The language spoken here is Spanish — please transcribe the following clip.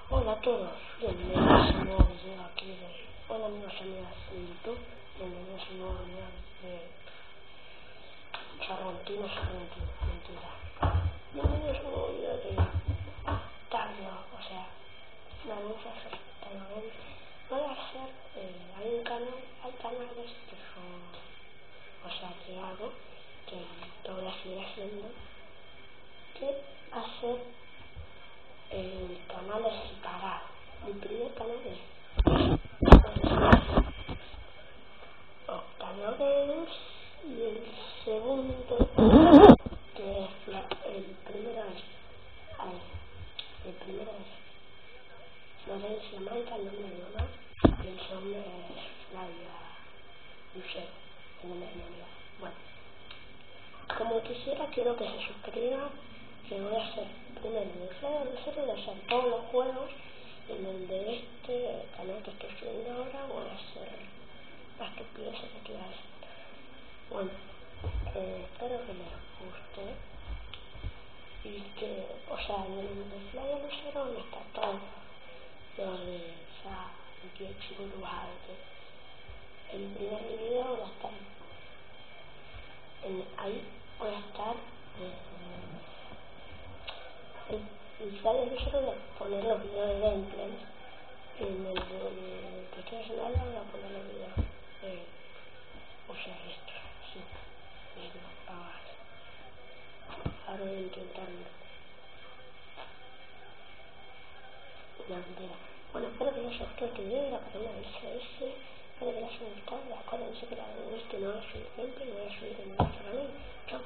Hola a todos, bienvenidos a un nuevo video aquí de... Hola amigos y amigas de YouTube, bienvenidos a un nuevo video de Sorrentino, mentira. Bienvenidos a un nuevo video de Tablo, o sea, naranjas Tablo. Voy a hacer, hay canales que son, o sea, que hago, que lo voy a seguir haciendo, que hacer canales separados. El primer canal es Octanovens y el segundo, que es el primero es Florencia Maica, el nombre de mi mamá, y el segundo es Flavia Lucero, el nombre de mi amiga. Bueno, como quiero que se suscriban, que voy a hacer primero de Flavia Lucero, voy a hacer todos los juegos, en el de este canal que estoy subiendo ahora voy a hacer las estupideces que quiero hacer. Bueno, espero que les guste y que, o sea, en el de Flavia Lucero donde está todo lo de ya el chico Uruguay, el primer video va a estar ahí, voy a estar en Flavia Lucero, voy a poner los videos de gameplay. En el que estoy haciendo ahora voy a poner los videos de usar esto, sí, ahora voy a intentar una mentira. Bueno, espero que les haya gustado este video, la palabra del CS, espero que les haya gustado, acuérdense que la de este no va a subir siempre, lo voy a subir en nuestro canal. Chao.